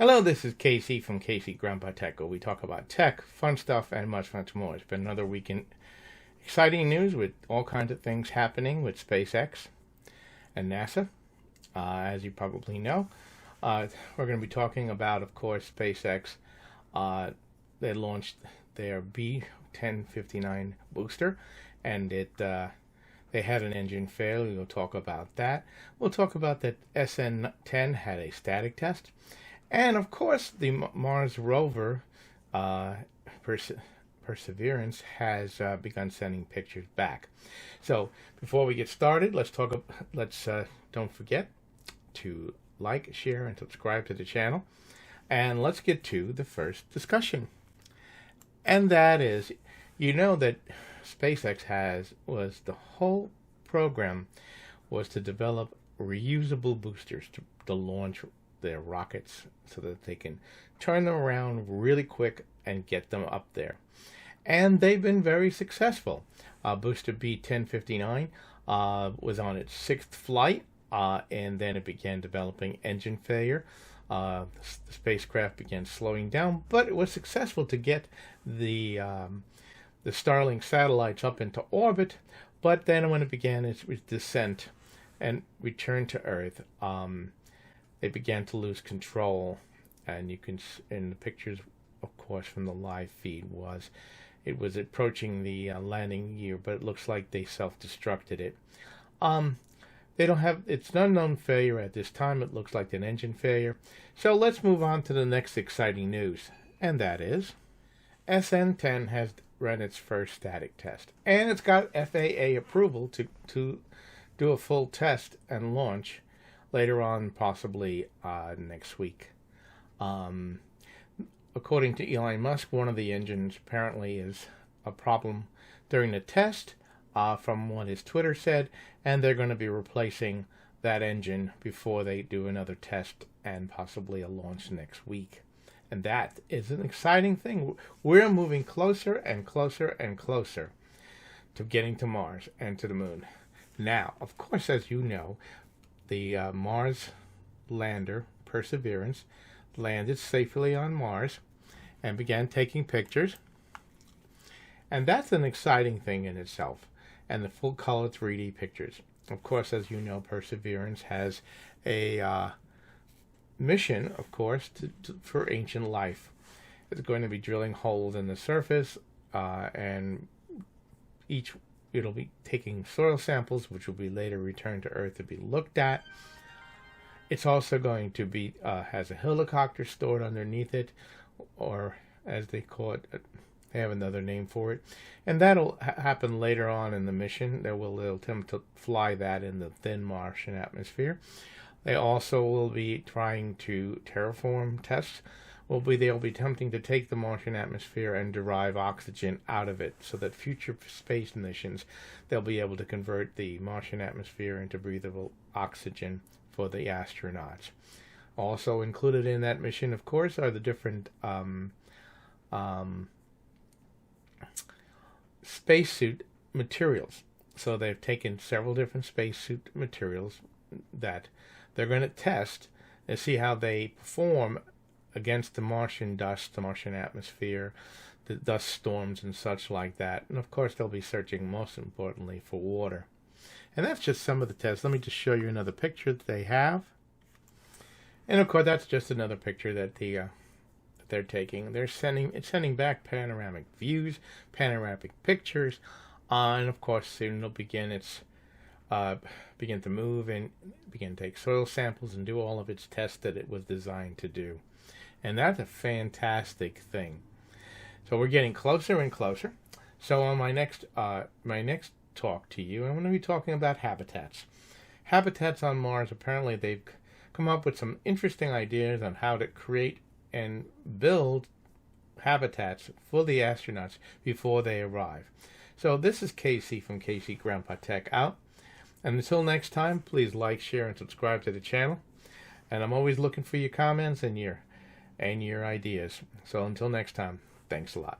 Hello, this is Casey from Casey Grandpa Tech, where we talk about tech, fun stuff, and much, much more. It's been another week in exciting news with all kinds of things happening with SpaceX and NASA. As you probably know, we're going to be talking about, of course, SpaceX. They launched their B1059 booster, and they had an engine failure. We'll talk about that. We'll talk about that SN10 had a static test. And, of course, the Mars rover, Perseverance, has begun sending pictures back. So, before we get started, don't forget to like, share, and subscribe to the channel. And let's get to the first discussion. And that is, you know that SpaceX the whole program was to develop reusable boosters to launch their rockets so that they can turn them around really quick and get them up there. And they've been very successful. Booster B1059 was on its 6th flight, and then it began developing engine failure. The spacecraft began slowing down, but it was successful to get the Starlink satellites up into orbit. But then when it began its descent and return to Earth, they began to lose control, and you can, in the pictures, of course, from the live feed, it was approaching the landing gear, but it looks like they self-destructed it. It's an unknown failure at this time. It looks like an engine failure. So let's move on to the next exciting news, and that is SN10 has run its first static test, and it's got FAA approval to do a full test and launch later on, possibly next week. According to Elon Musk, one of the engines apparently is a problem during the test, from what his Twitter said, and they're going to be replacing that engine before they do another test and possibly a launch next week. And that is an exciting thing. We're moving closer and closer and closer to getting to Mars and to the moon. Now, of course, as you know, the Mars lander, Perseverance, landed safely on Mars and began taking pictures. And that's an exciting thing in itself. And the full color 3D pictures. Of course, as you know, Perseverance has a mission, of course, for ancient life. It's going to be drilling holes in the surface, and it'll be taking soil samples, which will be later returned to Earth to be looked at. It's also going to be has a helicopter stored underneath it, or as they call it, they have another name for it, and that'll happen later on in the mission. They'll attempt to fly that in the thin Martian atmosphere. They also will be trying to terraform tests. They'll be attempting to take the Martian atmosphere and derive oxygen out of it, so that future space missions, they'll be able to convert the Martian atmosphere into breathable oxygen for the astronauts. Also included in that mission, of course, are the different spacesuit materials. So they've taken several different spacesuit materials that they're going to test and see how they perform against the Martian dust, the Martian atmosphere, the dust storms and such like that. And of course they'll be searching, most importantly, for water. And that's just some of the tests. Let me just show you another picture that they have. And of course that's just another picture that they're taking. It's sending back panoramic views, panoramic pictures, and of course soon it'll begin to move and begin to take soil samples and do all of its tests that it was designed to do. And that's a fantastic thing. So we're getting closer and closer. So on my next talk to you, I'm going to be talking about habitats. Habitats on Mars. Apparently they've come up with some interesting ideas on how to create and build habitats for the astronauts before they arrive. So this is Casey from Casey Grandpa Tech out. And until next time, please like, share, and subscribe to the channel. And I'm always looking for your comments and your ideas. So until next time, thanks a lot.